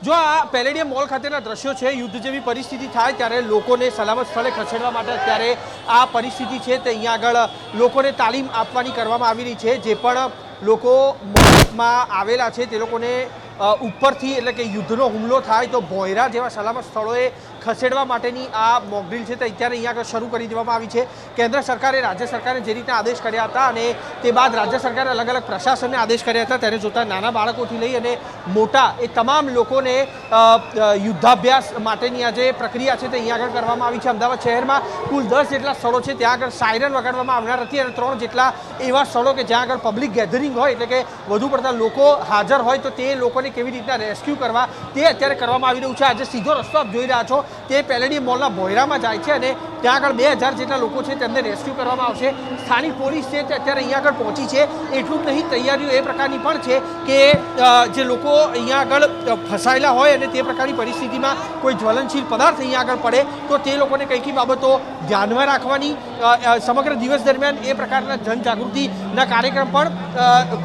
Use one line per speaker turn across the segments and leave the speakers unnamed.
જો આ palladium mall ખાતેના દ્રશ્યો છે, યુદ્ધ જેવી પરિસ્થિતિ થાય ત્યારે લોકોને સલામત સ્થળે ખસેડવા માટે અત્યારે આ પરિસ્થિતિ છે તે અહીંયા આગળ લોકોને તાલીમ આપવાની કરવામાં આવી રહી છે। જે પણ લોકો મોલમાં આવેલા છે તે લોકોને ઉપરથી એટલે કે યુદ્ધનો હુમલો થાય તો ભોયરા જેવા સલામત સ્થળોએ ખસેડવા માટેની આ મોકડ્રીલ છે તે અત્યારે અહીંયા આગળ શરૂ કરી દેવામાં આવી છે। કેન્દ્ર સરકારે રાજ્ય સરકારને જે રીતના આદેશ કર્યા હતા અને તે બાદ રાજ્ય સરકારે અલગ અલગ પ્રશાસનને આદેશ કર્યા હતા તેને જોતા નાના બાળકોથી લઈ અને મોટા એ તમામ લોકોને યુદ્ધાભ્યાસ માટેની આ જે પ્રક્રિયા છે તે અહીંયા આગળ કરવામાં આવી છે। અમદાવાદ શહેરમાં કુલ 10 જેટલા સ્થળો છે ત્યાં આગળ સાયરન વગાડવામાં આવનાર હતી અને 3 જેટલા એવા સ્થળો કે જ્યાં આગળ પબ્લિક ગેધરિંગ હોય એટલે કે વધુ પડતા લોકો હાજર હોય તો તે લોકોને કેવી રીતના રેસ્ક્યુ કરવા તે અત્યારે કરવામાં આવી રહ્યું છે। આજે સીધો રસ્તો આપ જોઈ રહ્યા છો તે પેલેડિયમ મોલના ભોયરામાં જાય છે અને ત્યાં આગળ 2000 જેટલા લોકો છે તેમને રેસ્ક્યુ કરવામાં આવશે। સ્થાનિક પોલીસ છે તે અત્યારે અહીંયા આગળ પહોંચી છે। એટલું જ નહીં, તૈયારીઓ એ પ્રકારની પણ છે કે જે લોકો અહીંયા આગળ ફસાયેલા હોય અને તે પ્રકારની પરિસ્થિતિમાં કોઈ જ્વલનશીલ પદાર્થ અહીંયા આગળ પડે તો તે લોકોને કઈ કઈ બાબતો ધ્યાનમાં રાખવાની સમગ્ર દિવસ દરમિયાન એ પ્રકારના જનજાગૃતિના કાર્યક્રમ પણ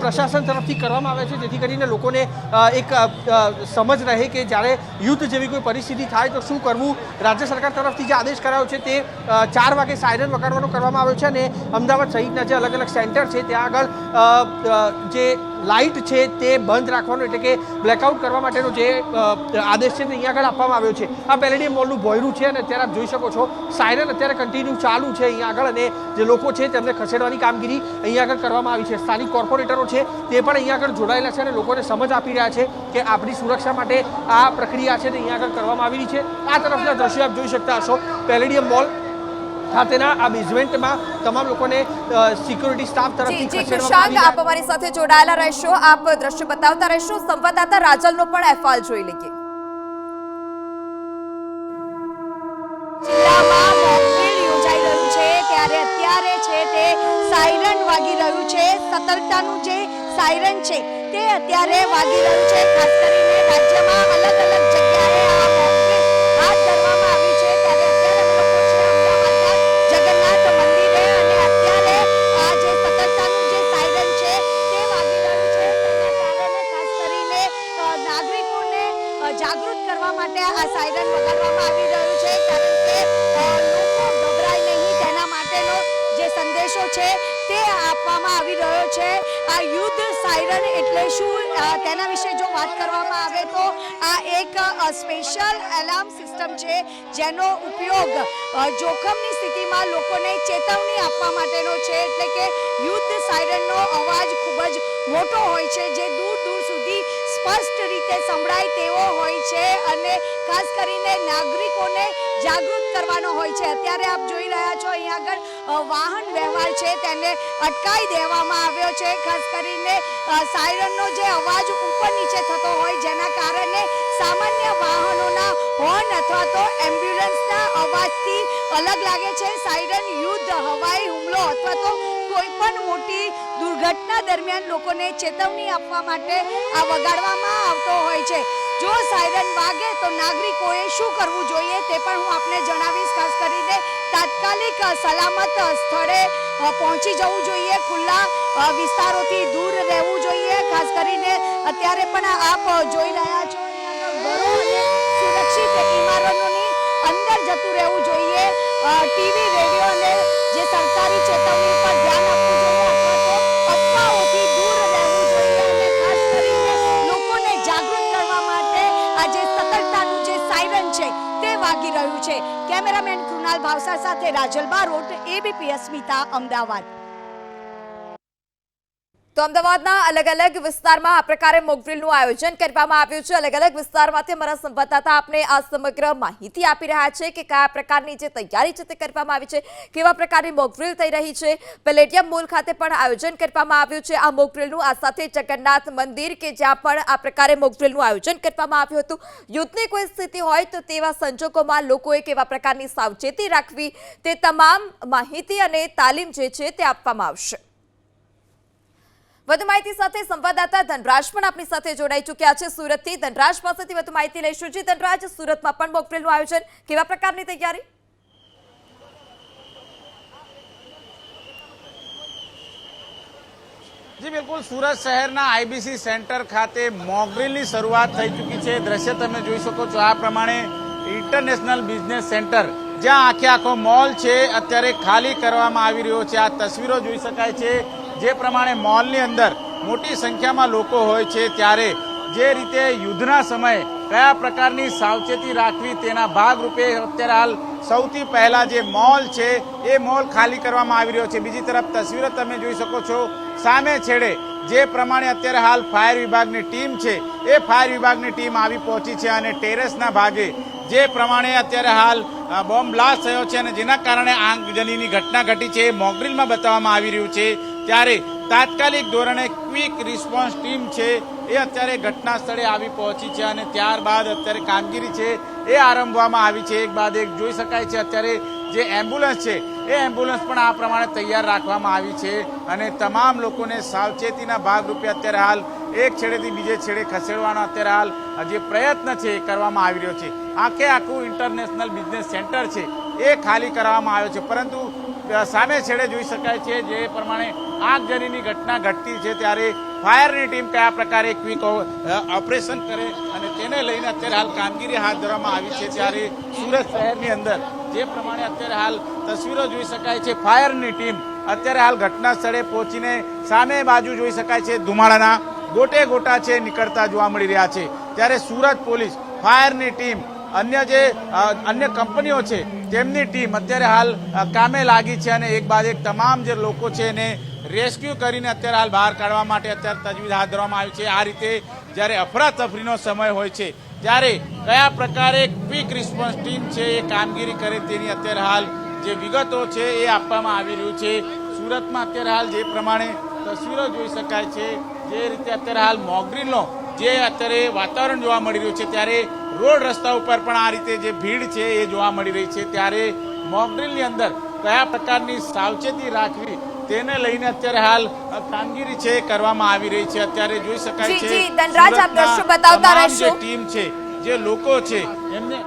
પ્રશાસન તરફથી કરવામાં આવે છે જેથી કરીને લોકોને એક સમજ રહે કે જ્યારે યુદ્ધ જેવી કોઈ પરિસ્થિતિ થાય તો શું કરવું। રાજ્ય સરકાર તરફથી જે આદેશ કરાયો છે તે 4 વાગે સાયરન વગાડવાનો કરવામાં આવ્યો છે અને અમદાવાદ સહિતના જે અલગ અલગ સેન્ટર છે ત્યાં આગળ જે લાઇટ છે તે બંધ રાખવાનો એટલે કે બ્લેકઆઉટ કરવા માટેનો જે આદેશ છે તે અહીંયા આગળ આપવામાં આવ્યો છે। આ પેલેડિયમ મોલનું ભોયરું છે અને અત્યારે આપ જોઈ શકો છો સાયરન અત્યારે કન્ટિન્યુ ચાલુ છે અહીંયા આગળ અને જે લોકો છે તેમને ખસેડવાની કામગીરી અહીંયા આગળ કરવામાં આવી છે। સ્થાનિક કોર્પોરેટરો છે તે પણ અહીંયા આગળ જોડાયેલા છે અને લોકોને સમજ આપી રહ્યા છે કે આપણી સુરક્ષા માટે આ પ્રક્રિયા છે તે અહીંયા આગળ કરવામાં આવી રહી છે। આ તરફના દ્રશ્યો આપ જોઈ શકતા હશો પેલેડિયમ મોલ ખાતેના આ બેઝમેન્ટમાં તમામ લોકોને સિક્યુરિટી સ્ટાફ તરફથી ખસેડવામાં આવી
આપ અમારી સાથે જોડાયેલા રહેશો, આપ દ્રશ્ય બતાવતા રહેશો। સંવાદદાતા રાજલનો પણ અહેવાલ જોઈ લઈએ। જિલ્લામાં મોકડ્રીલ યોજાઈ રહ્યું છે ત્યારે અત્યારે છે તે સાયરન વાગી રહ્યું છે। સતર્કતાનું જે સાયરન છે તે અત્યારે વાગી રહ્યું છે। ખાસ કરીને રાજ્યમાં અલગ અલગ જગ્યાએ આ મોકડ્રીલ હાથ ધરવામાં આવી છે ત્યારે અત્યારે અમે લોકો છે અમદાવાદના જગન્નાથ મંદિરે અને અત્યારે આ જે સતર્કતાનું જે સાયરન છે તે વાગી રહ્યું છે તેના કારણે ખાસ કરીને નાગરિકોને જાગૃત કરવા માટે આ સાયરન વગાડવામાં આવી રહ્યું છે કારણ કે લોકો ગભરાય નહીં તેના માટેનો જે સંદેશો છે તે આપવામાં આવી રહ્યો છે। આ યુદ્ધ સાયરન એટલે શું તેના વિશે જો વાત કરવામાં આવે તો આ એક સ્પેશિયલ એલાર્મ સિસ્ટમ છે જેનો ઉપયોગ જોખમની સ્થિતિમાં લોકોને ચેતવણી આપવા માટેનો છે। એટલે કે યુદ્ધ સાયરનનો અવાજ ખૂબ જ મોટો હોય છે જે દૂર દૂર સુધી સ્પષ્ટ રીતે સંભળાય તેવો હોય છે અને ખાસ કરીને નાગરિકોને જાગૃત કરવાનો હોય છે। અત્યારે આપ જોઈ રહ્યા છો અહીંયા આગળ વાહન વ્યવહાર છે તેને અટકાવી દેવામાં આવ્યો છે। ખાસ કરીને સાયરનનો જે અવાજ ઉપર નીચે થતો હોય જેના કારણે સામાન્ય વાહનોના હોર્ન અથવા તો એમ્બ્યુલન્સના અવાજથી અલગ લાગે છે। સાયરન યુદ્ધ, હવાઈ હુમલો અથવા તો કોઈ પણ મોટી દુર્ઘટના દરમિયાન લોકોને ચેતવણી આપવા માટે આ વગાડવામાં આવતો હોય છે। જો સાયરન વાગે તો નાગરિકોએ શું કરવું જોઈએ તે પણ હું આપને જણાવીશ। ખાસ કરીને તાત્કાલિક સલામત સ્થળે પહોંચી જવું જોઈએ, ખુલ્લા વિસ્તારોથી દૂર રહેવું જોઈએ। ખાસ કરીને અત્યારે પણ આપ જોઈ રહ્યા છો ઘરો અને સુરક્ષિત ઇમારતોની અંદર જતું રહેવું જોઈએ। ટીવી, રેડિયો અને જે સરકારી ચેતવણી પર ધ્યાન આપવું જોઈએ અથવા તો અફવાઓથી દૂર રહેવું જોઈએ અને ખાસ કરીને લોકોને જાગૃત કરવા માટે આ જે સતર્કતાનું જે સાયરન છે તે વાગી રહ્યું છે। કેમેરામેન કૃણાલ ભાવસાર સાથે રાજલ બારોટ, એબીપી અસ્મિતા, અમદાવાદ। તો અમદાવાદના અલગ અલગ વિસ્તારમાં આ પ્રકારે મોકડ્રીલનું આયોજન કરવામાં આવ્યું છે। અલગ અલગ વિસ્તારમાંથી અમારા સંવાદદાતા આપને આ સમગ્ર માહિતી આપી રહ્યા છે કે કયા પ્રકારની જે તૈયારી છે તે કરવામાં આવી છે, કેવા પ્રકારની મોકડ્રીલ થઈ રહી છે। પેલેડિયમ મોલ ખાતે પણ આયોજન કરવામાં આવ્યું છે આ મોકડ્રીલનું। આ સાથે જગન્નાથ મંદિર કે જ્યાં પણ આ પ્રકારે મોકડ્રીલનું આયોજન કરવામાં આવ્યું હતું। યુદ્ધની કોઈ સ્થિતિ હોય તો તેવા સંજોગોમાં લોકોએ કેવા પ્રકારની સાવચેતી રાખવી તે તમામ માહિતી અને તાલીમ જે છે તે આપવામાં આવશે। વધુ માહિતી સાથે સંવાદદાતા ધનરાજ પણ આપણી સાથે જોડાઈ ચૂક્યા છે સુરતથી। ધનરાજ પાસેથી વધુ માહિતી લઈશું। જી ધનરાજ, સુરતમાં પણ મોકડ્રીલનું આયોજન, કેવા પ્રકારની તૈયારી?
જી બિલકુલ, સુરત શહેરના આઈબીસી સેન્ટર ખાતે મોકડ્રીલની શરૂઆત થઈ ચૂકી છે. દ્રશ્ય તમે જોઈ શકો છો આ પ્રમાણે ઇન્ટરનેશનલ બિઝનેસ સેન્ટર, જ્યાં આખો મોલ છે અત્યારે ખાલી કરવામાં આવી રહ્યો છે. આ તસવીરો જોઈ શકાય છે. જે પ્રમાણે મોલની અંદર મોટી સંખ્યામાં લોકો હોય છે, ત્યારે જે રીતે યુદ્ધના સમયે કયા પ્રકારની સાવચેતી રાખવી તેના ભાગરૂપે અત્યારે હાલ સૌથી પહેલા જે મોલ છે એ મોલ ખાલી કરવામાં આવી રહ્યો છે. બીજી તરફ તસવીરો તમે જોઈ શકો છો સામે છેડે જે પ્રમાણે અત્યારે હાલ ફાયર વિભાગની ટીમ છે એ ફાયર વિભાગની ટીમ આવી પહોંચી છે અને ટેરેસના ભાગે જે પ્રમાણે અત્યારે હાલ બોમ્બ બ્લાસ્ટ થયો છે અને જેના કારણે આગજનીની ઘટના ઘટી છે એ મોકડ્રીલમાં બતાવવામાં આવી રહ્યું છે. ત્યારે તાત્કાલિક ધોરણે ક્વિક રિસ્પોન્સ ટીમ છે એ અત્યારે ઘટના સ્થળે આવી પહોંચી છે અને ત્યારબાદ અત્યારે કામગીરી છે એ આરંભવામાં આવી છે. એક બાદ એક જોઈ શકાય છે અત્યારે જે એમ્બ્યુલન્સ છે એ એમ્બ્યુલન્સ પણ આ પ્રમાણે તૈયાર રાખવામાં આવી છે અને તમામ લોકોને સાવચેતીના ભાગરૂપે અત્યારે હાલ એક છેડેથી બીજે છેડે ખસેડવાનો અત્યારે હાલ જે પ્રયત્ન છે એ કરવામાં આવી રહ્યો છે. આખું ઇન્ટરનેશનલ બિઝનેસ સેન્ટર છે એ ખાલી કરવામાં આવ્યો છે, પરંતુ સામે છેડે જોઈ શકાય છે જે પ્રમાણે આગજનીની ઘટના ઘટતી છે ત્યારે ફાયરની ટીમ કયા પ્રકારે ક્વિક ઓપરેશન કરે અને તેને લઈને અત્યારે હાલ કામગીરી હાથ ધરવામાં આવી છે. ત્યારે સુરત શહેરની અંદર જે પ્રમાણે અત્યારે હાલ તસવીરો જોઈ શકાય છે, ફાયરની ટીમ અત્યારે હાલ ઘટના સ્થળે પહોંચીને સામે બાજુ જોઈ શકાય છે ધુમાડાના ગોટે ગોટા છે નીકળતા જોવા મળી રહ્યા છે. ત્યારે સુરત પોલીસ, ફાયરની ટીમ, અન્ય કંપનીઓ છે તેમની ટીમ અત્યારે હાલ કામે લાગી છે અને એક બાદ એક તમામ જે લોકો છે એને રેસ્ક્યુ કરીને અત્યારે હાલ બહાર કાઢવા માટે અત્યારે તજવીજ હાથ ધરવામાં આવી છે. આ રીતે જ્યારે અફરાતફરીનો સમય હોય છે ત્યારે કયા પ્રકારે ક્વિક રિસ્પોન્સ ટીમ છે એ કામગીરી કરે તેની અત્યારે હાલ જે વિગતો છે એ આપવામાં આવી રહ્યું છે. સુરતમાં અત્યારે હાલ જે પ્રમાણે તસવીરો જોઈ શકાય છે, જે રીતે અત્યારે હાલ મોકડ્રીલનો જે અત્યારે વાતાવરણ જોવા મળી રહ્યું છે, ત્યારે રોડ રસ્તા ઉપર પણ આ રીતે જે ભીડ છે એ જોવા મળી રહી છે. ત્યારે મોકડ્રીલની અંદર કયા પ્રકારની સાવચેતી રાખવી તેને લઈને અત્યારે હાલ કામગીરી છે કરવામાં આવી રહી છે. અત્યારે જોઈ શકાય છે
ધનરાજ, આપ દ્રશ્યો બતાવતા રહેશો.
જે ટીમ છે, જે લોકો છે એમને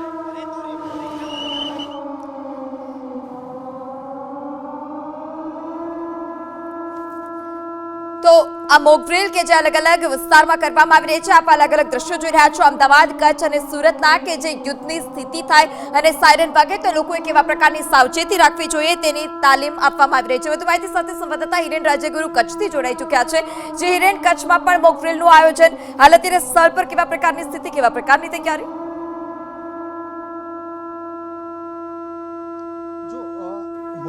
તો આ મોકડ્રીલ કે જે અલગ અલગ વિસ્તારમાં કરવામાં આવી રહી છે, આપ અલગ અલગ દ્રશ્યો જોઈ રહ્યા છો અમદાવાદ, કચ્છ અને સુરતના, કે જે યુદ્ધની સ્થિતિ થાય અને સાયરન વાગે તો લોકોએ કેવા પ્રકારની સાવચેતી રાખવી જોઈએ તેની તાલીમ આપવામાં આવી રહી છે. વધુ માહિતી સાથે સંવાદદાતા હિરેન રાજ્યગુરુ કચ્છથી જોડાઈ ચૂક્યા છે. જે હિરેન, કચ્છમાં પણ મોકડ્રીલનું આયોજન, હાલ અત્યારે સ્થળ પર કેવા પ્રકારની સ્થિતિ, કેવા પ્રકારની તૈયારી?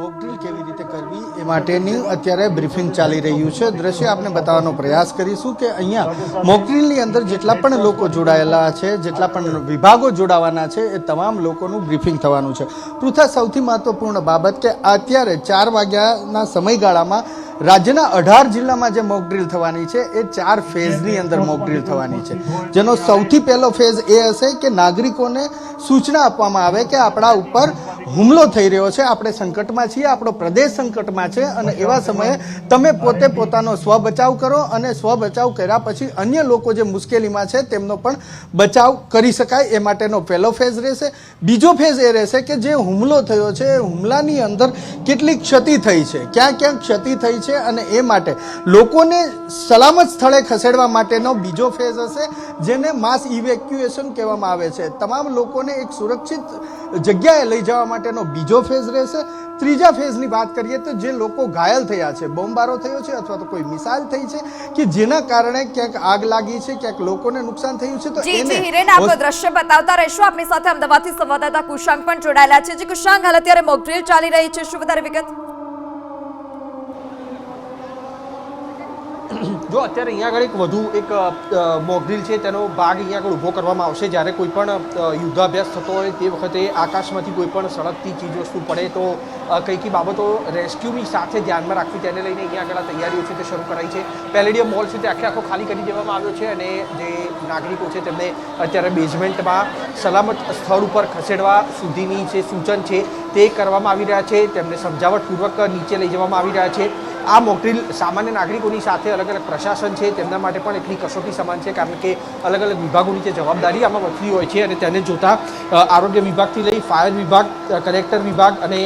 મોકડ્રીલ કેવી રીતે કરવી એ માટેની અત્યારે બ્રીફિંગ ચાલી રહ્યું છે. દ્રશ્ય આપણે બતાવવાનો પ્રયાસ કરીશું કે અહીંયા મોકડ્રીલની અંદર જેટલા પણ લોકો જોડાયેલા છે, જેટલા પણ વિભાગો જોડાવાના છે, એ તમામ લોકોનું બ્રીફિંગ થવાનું છે. પૃથા, સૌથી મહત્વપૂર્ણ બાબત કે અત્યારે 4 વાગ્યાના સમયગાળામાં રાજ્યના 18 જિલ્લામાં જે મોકડ્રીલ થવાની છે એ 4 ફેઝની અંદર મોકડ્રીલ થવાની છે. જેનો સૌથી પહેલો ફેઝ એ હશે કે નાગરિકોને સૂચના આપવામાં આવે કે આપણા ઉપર હુમલો થઈ રહ્યો છે, આપણે સંકટમાં છીએ, આપણો પ્રદેશ સંકટમાં છે અને એવા સમયે તમે પોતે પોતાનો સ્વબચાવ કરો અને સ્વબચાવ કર્યા પછી અન્ય લોકો જે મુશ્કેલીમાં છે તેમનો પણ બચાવ કરી શકાય એ માટેનો પહેલો ફેઝ રહેશે. બીજો ફેઝ એ રહેશે કે જે હુમલો થયો છે એ હુમલાની અંદર કેટલી ક્ષતિ થઈ છે, ક્યાં ક્યાં ક્ષતિ થઈ છે અને એ માટે લોકોને સલામત સ્થળે ખસેડવા માટેનો બીજો ફેઝ હશે, જેને માસ ઇવેક્યુએશન કહેવામાં આવે છે. તમામ લોકોને એક સુરક્ષિત જગ્યાએ લઈ જવા માટેનો બીજો ફેઝ રહેશે. ત્રીજા ફેઝની વાત કરીએ તો જે લોકો ઘાયલ થયા છે, બોમ્બારો થયો છે અથવા તો કોઈ મિસાઇલ થઈ છે કે જેના કારણે ક્યાંક આગ લાગી છે, ક્યાંક લોકોને નુકસાન થયું છે, તો
એને હિરેન, આપો દ્રશ્ય બતાવતા રહેશો. આપણી સાથે અમદાવાદથી સંવાદદાતા કુશાંગ પણ જોડાયેલા છે. જે કુશાંગ, હાલ અત્યારે મોકડ્રીલ ચાલી રહી છે, શું વધારે વિગત?
જો અત્યારે અહીંયા આગળ એક વધુ એક મોકડ્રીલ છે તેનો ભાગ અહીંયા આગળ ઊભો કરવામાં આવશે. જ્યારે કોઈ પણ યુદ્ધાભ્યાસ થતો હોય તે વખતે આકાશમાંથી કોઈ પણ સળગતી ચીજવસ્તુ પડે તો કઈ કઈ બાબતો રેસ્ક્યુની સાથે ધ્યાનમાં રાખવી તેને લઈને અહીંયા આગળ તૈયારીઓ છે તે શરૂ કરાઈ છે. પેલેડિયમ મોલ છે તે આખો ખાલી કરી દેવામાં આવ્યો છે અને જે નાગરિકો છે તેમને અત્યારે બેઝમેન્ટમાં સલામત સ્થળ ઉપર ખસેડવા સુધીની જે સૂચન છે તે કરવામાં આવી રહ્યા છે. તેમને સમજાવટપૂર્વક નીચે લઈ જવામાં આવી રહ્યા છે. આ મોકડ્રીલ સામાન્ય નાગરિકોની સાથે અલગ અલગ પ્રશાસન છે તેમના માટે પણ એટલી કસોટી સમાન છે, કારણ કે અલગ અલગ વિભાગોની જે જવાબદારી આમાં વધતી હોય છે અને તેને જોતા આરોગ્ય વિભાગથી લઈ ફાયર વિભાગ, કલેક્ટર વિભાગ અને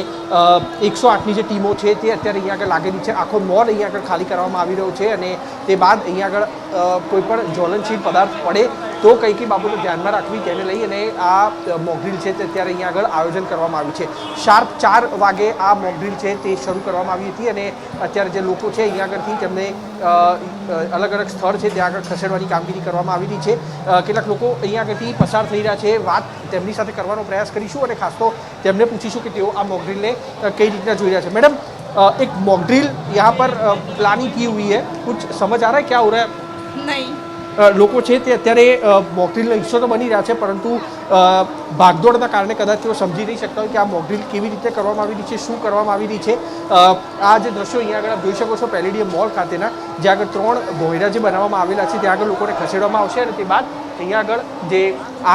108ની જે ટીમો છે તે અત્યારે અહીંયા આગળ લાગેલી છે. આખો મોલ અહીંયા આગળ ખાલી કરવામાં આવી રહ્યો છે અને તે બાદ અહીંયા આગળ કોઈ પણ જ્વલનશીલ પદાર્થ પડે તો કઈ કઈ બાબતો ધ્યાનમાં રાખવી તેને લઈ અને આ મોકડ્રીલ છે તે અત્યારે અહીંયા આગળ આયોજન કરવામાં આવ્યું છે. શાર્પ 4 વાગે આ મોકડ્રીલ છે તે શરૂ કરવામાં આવી હતી અને અત્યારે જે લોકો છે અહીંયા આગળથી તેમને અલગ અલગ સ્થળ છે ત્યાં આગળ ખસેડવાની કામગીરી કરવામાં આવેલી છે. કેટલાક લોકો અહીંયા આગળથી પસાર થઈ રહ્યા છે, વાત તેમની સાથે કરવાનો પ્રયાસ કરીશું અને ખાસ તો તેમને પૂછીશું કે તેઓ આ મોકડ્રીલને કઈ રીતના જોઈ રહ્યા છે. મેડમ, एक मॉकड्रिल यहाँ पर प्लानिंग की हुई है, कुछ समझ आ रहा है क्या हो रहा है?
नहीं.
લોકો છે તે અત્યારે મોકડ્રીલનો હિસ્સો તો બની રહ્યા છે, પરંતુ ભાગદોડના કારણે કદાચ તેઓ સમજી નહીં શકતા હોય કે આ મોકડ્રીલ કેવી રીતે કરવામાં આવી રહી છે, શું કરવામાં આવી રહી છે. આ જે દ્રશ્યો અહીંયા આગળ આપ જોઈ શકો છો પેલેડિયમ મોલ ખાતેના, જ્યાં આગળ 3 ભોંયરા જે બનાવવામાં આવેલા છે ત્યાં આગળ લોકોને ખસેડવામાં આવશે અને તે બાદ અહીંયા આગળ જે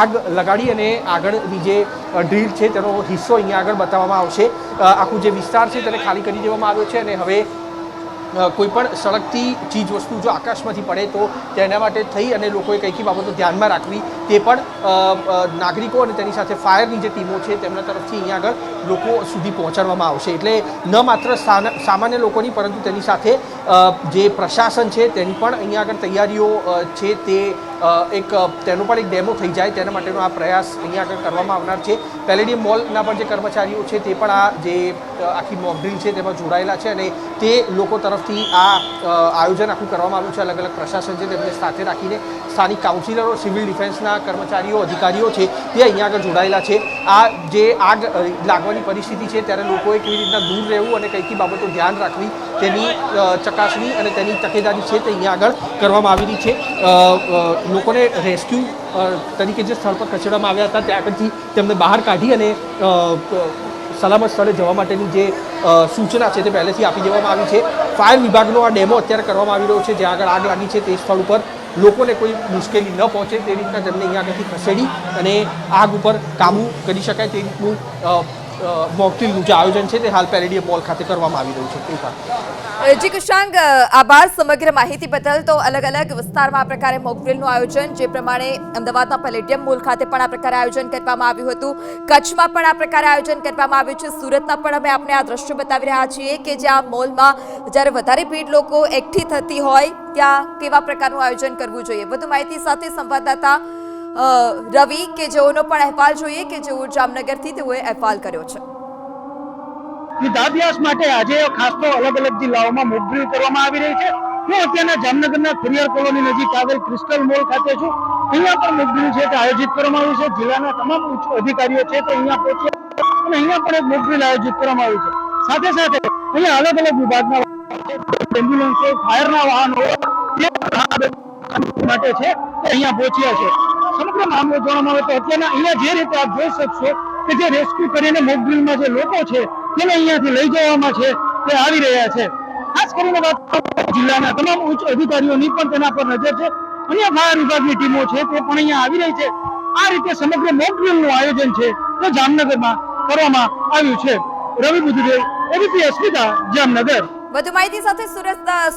આગ લગાડી અને આગળની જે ડ્રીલ છે તેનો હિસ્સો અહીંયા આગળ બતાવવામાં આવશે. આખું જે વિસ્તાર છે તેને ખાલી કરી દેવામાં આવ્યો છે અને હવે કોઈ પણ સળગતી ચીજ વસ્તુ જો આકાશમાંથી પડે તો તેના માટે થઈ અને લોકોએ કઈ કઈ બાબતો ધ્યાનમાં રાખવી તે પણ નાગરિકો અને તેની સાથે ફાયરની જે ટીમો છે તેમના તરફથી અહીંયા આગળ લોકો સુધી પહોંચાડવામાં આવશે. એટલે ન માત્ર સામાન્ય લોકોની પરંતુ તેની સાથે જે પ્રશાસન છે તેની પણ અહીંયા આગળ તૈયારીઓ છે તે તેનો પણ એક ડેમો થઈ જાય તેના માટેનો આ પ્રયાસ અહીંયા આગળ કરવામાં આવનાર છે. પેલેડિયમ મોલના પણ જે કર્મચારીઓ છે તે પણ આ જે આખી મોકડ્રીલ છે તેમાં જોડાયેલા છે અને તે લોકો તરફથી આ આયોજન આખું કરવામાં આવ્યું છે. અલગ અલગ પ્રશાસન છે તેમને સાથે રાખીને સ્થાનિક કાઉન્સિલરો, સિવિલ ડિફેન્સના કર્મચારીઓ, અધિકારીઓ છે તે અહીંયા આગળ જોડાયેલા છે. આ જે આગ લાગવાની પરિસ્થિતિ છે ત્યારે લોકોએ કેવી રીતના દૂર રહેવું અને કઈ કઈ બાબતો ધ્યાન રાખવી તેની ચકાસણી અને તેની તકેદારી છે તે અહીંયા આગળ કરવામાં આવેલી છે. લોકોને રેસ્ક્યુ તરીકે જે સ્થળ પર ખસેડવામાં આવ્યા હતા ત્યાં આગળથી તેમને બહાર કાઢી અને સલામત સ્થળે જવા માટેની જે સૂચના છે તે પહેલેથી આપી દેવામાં આવી છે. ફાયર વિભાગનો આ ડેમો અત્યારે કરવામાં આવી રહ્યો છે. જ્યાં આગળ આગ લાગી છે તે સ્થળ ઉપર લોકોને કોઈ મુશ્કેલી ન પહોંચે તે રીતના તેમને અહીંયા આગળથી ખસેડી અને આગ ઉપર કાબૂ કરી શકાય તે રીતનું મોકડ્રીલનું જે આયોજન છે તે હાલ પેલેડિયમ મોલ ખાતે કરવામાં આવી રહ્યું છે.
જી કુશાંગ, આભાર સમગ્ર માહિતી બદલ. તો અલગ અલગ વિસ્તારમાં આ પ્રકારે મોકડ્રીલનું આયોજન, જે પ્રમાણે અમદાવાદના પેલેડિયમ મોલ ખાતે પણ આ પ્રકારે આયોજન કરવામાં આવ્યું હતું, કચ્છમાં પણ આ પ્રકારે આયોજન કરવામાં આવ્યું છે, સુરતમાં પણ અમે આપને આ દ્રશ્યો બતાવી રહ્યા છીએ કે જ્યાં મોલમાં જ્યારે વધારે ભીડ લોકો એકઠી થતી હોય ત્યાં કેવા પ્રકારનું આયોજન કરવું જોઈએ. વધુ માહિતી સાથે સંવાદદાતા રવિ કે જેઓનો પણ અહેવાલ જોઈએ કે જેઓ જામનગરથી તેઓએ અહેવાલ કર્યો છે.
યુદ્ધાભ્યાસ માટે આજે ખાસ તો અલગ અલગ જિલ્લાઓમાં મોકડ્રીલ કરવામાં આવી રહી છે. હું અત્યારના જામનગરના ખુરિયાર કોલોની નજીક આવેલ ક્રિસ્ટલ મોલ ખાતે છું. અહીંયા પણ મોકડ્રીલ છે તે આયોજિત કરવામાં આવ્યું છે. જિલ્લાના તમામ ઉચ્ચ અધિકારીઓ છે તે અહીંયા પહોંચ્યા અને અહીંયા પણ એક મોકડ્રીલ આયોજિત કરવામાં આવ્યું છે. સાથે સાથે અહીંયા અલગ અલગ વિભાગના એમ્બ્યુલન્સો, ફાયરના વાહનો માટે છે અહીંયા પહોંચ્યા છે. સમગ્ર મામલો જાણવામાં આવે તો અત્યારના અહીંયા જે રીતે આપ જોઈ શકશો કે જે રેસ્ક્યુ કરીને મોકડ્રીલમાં જે લોકો છે તેને અહીંયાથી લઈ જવામાં છે તે આવી રહ્યા છે. ખાસ કરીને વાત જિલ્લાના તમામ ઉચ્ચ અધિકારીઓની પણ તેના પર નજર છે. અન્ય ફાયર વિભાગની ટીમો છે તે પણ અહીંયા આવી રહી છે. આ રીતે સમગ્ર મોકડ્રીલનું આયોજન છે તે જામનગરમાં કરવામાં આવ્યું છે. રવિ બુદ્ધદેવ, એબીપી અસ્મિતા, જામનગર.
વધુ માહિતી સાથે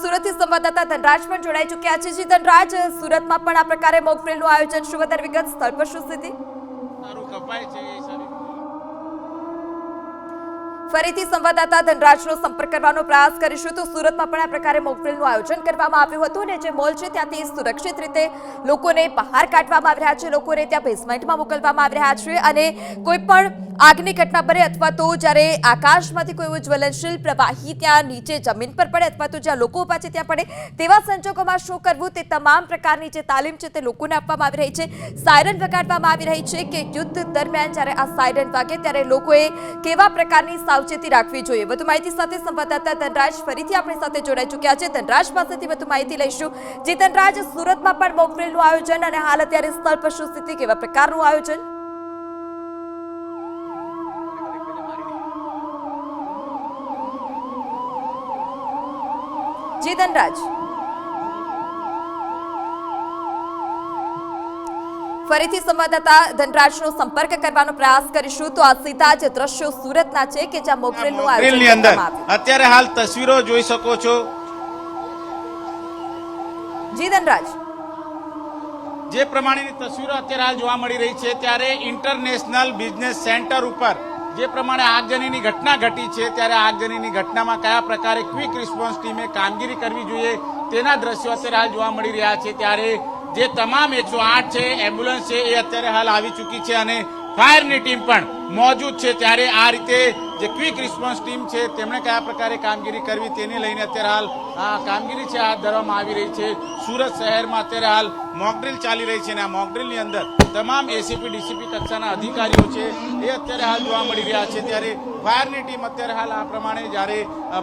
સુરતથી સંવાદદાતા ધનરાજ પણ જોડાઈ ચૂક્યા છે. જી ધનરાજ, સુરતમાં પણ આ પ્રકારે મોકડ્રીલનું આયોજન, શું વધારે વિગત, સ્થળ પર શું સ્થિતિ? ફરીથી સંવાદદાતા ધનરાજનો સંપર્ક કરવાનો પ્રયાસ કરીશું. તો સુરતમાં પણ આ પ્રકારે મોકડ્રીલનું આયોજન કરવામાં આવ્યું હતું અને જે મોલ છે ત્યાંથી સુરક્ષિત રીતે લોકોને બહાર કાઢવામાં આવી રહ્યા છે, લોકોને ત્યાં બેઝમેન્ટમાં મોકલવામાં આવી રહ્યા છે અને કોઈ પણ આગની ઘટના બને અથવા તો જ્યારે આકાશમાંથી કોઈ જ્વલનશીલ પ્રવાહી ત્યાં નીચે જમીન પર પડે અથવા તો જ્યાં લોકો ઊભા છે ત્યાં પડે તેવા સંજોગોમાં શું કરવું તે તમામ પ્રકારની જે તાલીમ છે તે લોકોને આપવામાં આવી રહી છે. સાયરન વગાડવામાં આવી રહી છે કે યુદ્ધ દરમિયાન જ્યારે આ સાયરન વાગે ત્યારે લોકોએ કેવા પ્રકારની સાવચેતી રાખવી જોઈએ. વધુ માહિતી સાથે સંવાદદાતા ધનરાજ ફરીથી આપણી સાથે જોડાઈ ચૂક્યા છે. ધનરાજ પાસેથી વધુ માહિતી લઈશું. જે ધનરાજ, સુરતમાં પણ મોકડ્રીલનું આયોજન અને હાલ અત્યારે સ્થળ પર શું સ્થિતિ, કેવા પ્રકારનું આયોજન? જી ધનરાજ.
ફરીથી સંવાદદાતા ધનરાજનો સંપર્ક કરવાનો પ્રયાસ કરીશું તો આ સીધા જ દ્રશ્યો સુરતના છે કે જ્યાં મોકડ્રીલનું આયોજન
મોકડ્રીલની અંદર
કરવામાં આવ્યું.
અત્યારે હાલ તસવીરો જોઈ શકો છો.
જી ધનરાજ,
જે પ્રમાણેની તસવીરો અત્યારે હાલ જોવા મળી રહી છે ત્યારે ઇન્ટરનેશનલ બિઝનેસ સેન્ટર ઉપર જે પ્રમાણે આગજનીની ઘટના ઘટી છે ત્યારે આગજનીની ઘટનામાં કયા પ્રકારે ક્વિક રિસ્પોન્સ ટીમે કામગીરી કરવી જોઈએ તેના દ્રશ્યો અત્યારે હાલ જોવા મળી રહ્યા છે. ત્યારે જે તમામ 108 છે એમ્બ્યુલન્સ છે એ અત્યારે હાલ આવી ચૂકી છે અને ફાયરની ટીમ પણ મોજૂદ છે. ત્યારે આ રીતે જે ક્વિક રિસ્પોન્સ ટીમ છે તેમણે કયા પ્રકારે કામગીરી કરવી તેને લઈને અત્યારે હાલ આ કામગીરી છે હાથ ધરવામાં આવી રહી છે. સુરત શહેરમાં અત્યારે હાલ મોકડ્રીલ ચાલી રહી છે અને આ મોકડ્રીલની અંદર તમામ એસીપી ડીસીપી કક્ષાના અધિકારીઓ છે એ અત્યારે હાલ જોવા મળી રહ્યા છે. ત્યારે ફાયરની ટીમ અત્યારે હાલ આ પ્રમાણે જ્યારે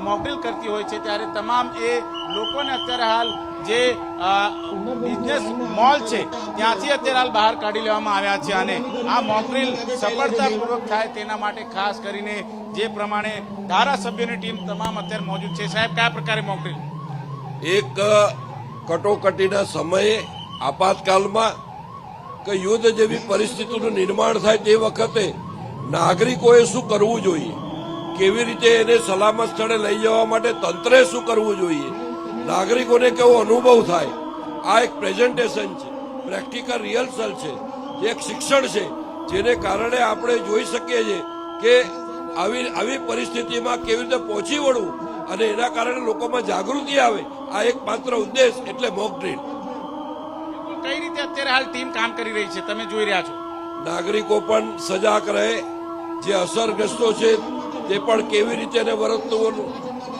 મોકડ્રીલ કરતી હોય છે ત્યારે તમામ એ લોકોને અત્યારે હાલ જે બિઝનેસ મોલ છે ત્યાંથી અત્યારે હાલ બહાર કાઢી લેવામાં આવ્યા છે અને આ મોકડ્રીલ સફળતાપૂર્વક થાય તેના માટે ખાસ કરીને જે પ્રમાણે ધારાસભ્યોની ટીમ તમામ અત્યારે મોજૂદ છે. સાહેબ, કયા પ્રકારે મોકડ્રીલ?
એક કટોકટીના સમયે આપાતકાલમાં કે યુદ્ધ જેવી પરિસ્થિતિનું નિર્માણ થાય તે વખતે નાગરિકોએ શું કરવું જોઈએ, કેવી રીતે એને સલામત સ્થળે લઈ જવા માટે તંત્રે શું કરવું જોઈએ, નાગરિકોને કેવો અનુભવ થાય, આ એક પ્રેઝન્ટેશન છે, પ્રેક્ટિકલ રિહર્સલ છે, એક શિક્ષણ છે જેને કારણે આપણે જોઈ શકીએ છીએ કે આવી પરિસ્થિતિમાં કેવી રીતે પહોંચી વળવું અને એના કારણે લોકોમાં જાગૃતિ આવે. આ એક માત્ર ઉદ્દેશ એટલે મોકડ્રીલ.
કઈ રીતે અત્યારે હાલ ટીમ કામ કરી રહી છે તમે જોઈ રહ્યા છો?
નાગરિકો પણ સજાગ રહે, જે અસરગ્રસ્તો છે તે પણ કેવી રીતે એને વર્તવું,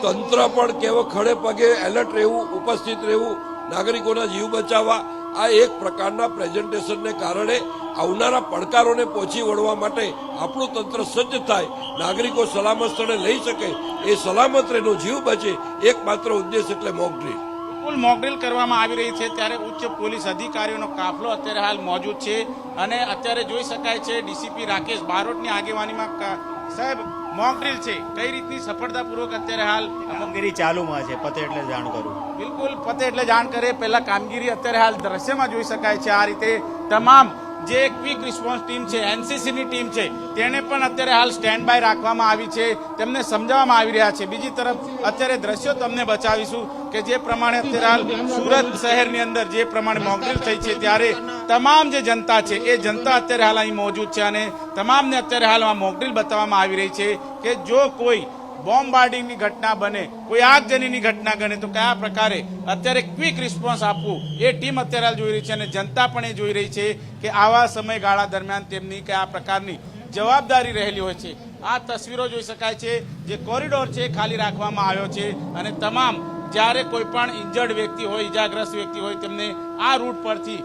તંત્ર પણ કેવો ખડે પગે એલર્ટ રહેવું, ઉપસ્થિત રહેવું, નાગરિકોના જીવ બચાવવા. આ એક પ્રકારના પ્રેઝન્ટેશનને કારણે આવનારા પડકારોને પહોંચી વળવા માટે આપણું તંત્ર સજ્જ થાય, નાગરિકો સલામત સ્થળે લઈ શકે, એ સલામત રહેનો જીવ બચે, એકમાત્ર ઉદ્દેશ એટલે મોકડ્રીલ.
ફૂલ મોકડ્રીલ કરવામાં આવી રહી છે ત્યારે ઉચ્ચ પોલીસ અધિકારીઓનો કાફલો અત્યારે હાલ મોજૂદ છે અને અત્યારે જોઈ શકાય છે ડીસીપી રાકેશ બારોટની આગેવાનીમાં સાહેબ મોકડ્રીલ છે કઈ રીતની સફળતાપૂર્વક અત્યારે હાલ
કામગીરી ચાલુમાં છે, પતે એટલે જાણ કરું.
બિલકુલ પતે એટલે જાણ કરે પહેલા કામગીરી અત્યારે હાલ દ્રશ્યમાં જોઈ શકાય છે. આ રીતે તમામ જે ક્વિક રિસ્પોન્સ ટીમ છે એનસીસીની ટીમ છે તેને પણ અત્યારે હાલ સ્ટેન્ડ બાય રાખવામાં આવી છે, તેમને સમજાવવામાં આવી રહ્યા છે. બીજી તરફ અત્યારે દ્રશ્યો તમને બચાવીશું કે જે પ્રમાણે અત્યારે હાલ સુરત શહેરની અંદર જે પ્રમાણે મોકડ્રીલ થઈ છે ત્યારે તમામ જે જનતા છે એ જનતા અત્યારે હાલ અહીં મોજૂદ છે અને તમામને અત્યારે હાલ મોકડ્રીલ બતાવવામાં આવી રહી છે કે જો કોઈ બોમ્બાર્ડિંગની ઘટના બને, કોઈ આગજનીની ઘટના બને તો કયા પ્રકારે અત્યારે ક્વિક રિસ્પોન્સ આપવું એ ટીમ અત્યારે હાલ જોઈ રહી છે અને જનતા પણ એ જોઈ રહી છે કે આવા સમયગાળા દરમિયાન તેમની કયા પ્રકારની જવાબદારી રહેલી હોય છે. આ તસવીરો જોઈ શકાય છે, જે કોરિડોર છે ખાલી રાખવામાં આવ્યો છે અને તમામ જ્યારે કોઈ પણ ઇન્જર્ડ વ્યક્તિ હોય, ઇજાગ્રસ્ત વ્યક્તિ હોય તેમને આ રૂટ પરથી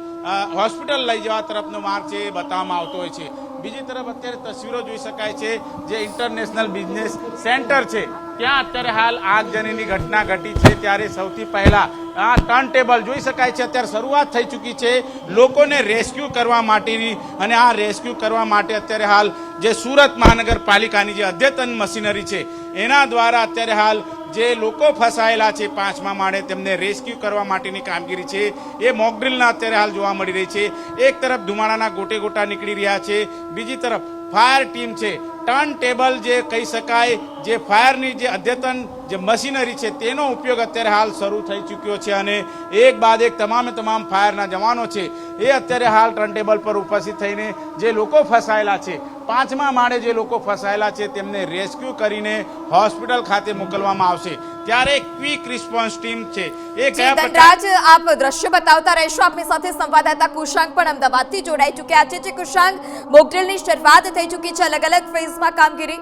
હોસ્પિટલ લઈ જવા તરફનો માર્ગ છે એ બતાવવામાં આવતો હોય છે. બીજી તરફ અત્યારે તસવીરો જોઈ શકાય છે જે ઇન્ટરનેશનલ બિઝનેસ સેન્ટર છે ત્યાં અત્યારે હાલ આગજનીની ઘટના ઘટી છે ત્યારે સૌથી પહેલા આ ટર્ન ટેબલ જોઈ શકાય છે અત્યારે શરૂઆત થઈ ચૂકી છે લોકોને રેસ્ક્યુ કરવા માટેની અને આ રેસ્ક્યુ કરવા માટે અત્યારે હાલ જે સુરત મહાનગરપાલિકાની જે અદ્યતન મશીનરી છે એના દ્વારા અત્યારે હાલ જે લોકો ફસાયેલા છે 5મા માળે તેમને રેસ્ક્યુ કરવા માટેની કામગીરી છે એ મોકડ્રીલના અત્યારે હાલ જોવા મળી રહી છે. એક તરફ ધુમાડાના ગોટે ગોટા નીકળી રહ્યા છે, બીજી તરફ ફાયર ટીમ છે, ટર્ન ટેબલ જે કહી શકાય જે ફાયરની જે અદ્યતન જે મશીનરી છે તેનો ઉપયોગ અત્યારે હાલ શરૂ થઈ ચૂક્યો છે અને એક બાદ એક તમામ ફાયરના જવાનો છે એ અત્યારે હાલ ટર્ન ટેબલ પર ઉપસ્થિત થઈને જે લોકો ફસાયેલા છે 5મા માળે જે લોકો ફસાયેલા છે તેમને રેસ્ક્યુ કરીને હોસ્પિટલ ખાતે મોકલવામાં આવશે. ત્યારે ક્વિક રિસ્પોન્સ ટીમ છે એ કયા
ધનરાજ, આપ દ્રશ્ય બતાવતા રહેશો. આપની સાથે સંવાદદાતા કુશાંક પણ અમદાવાદથી જોડાઈ ચૂક્યા છે. કુશાંક, મોકડ્રીલની શરૂઆત થઈ ચૂકી છે, અલગ અલગ ફેઝમાં કામગીરી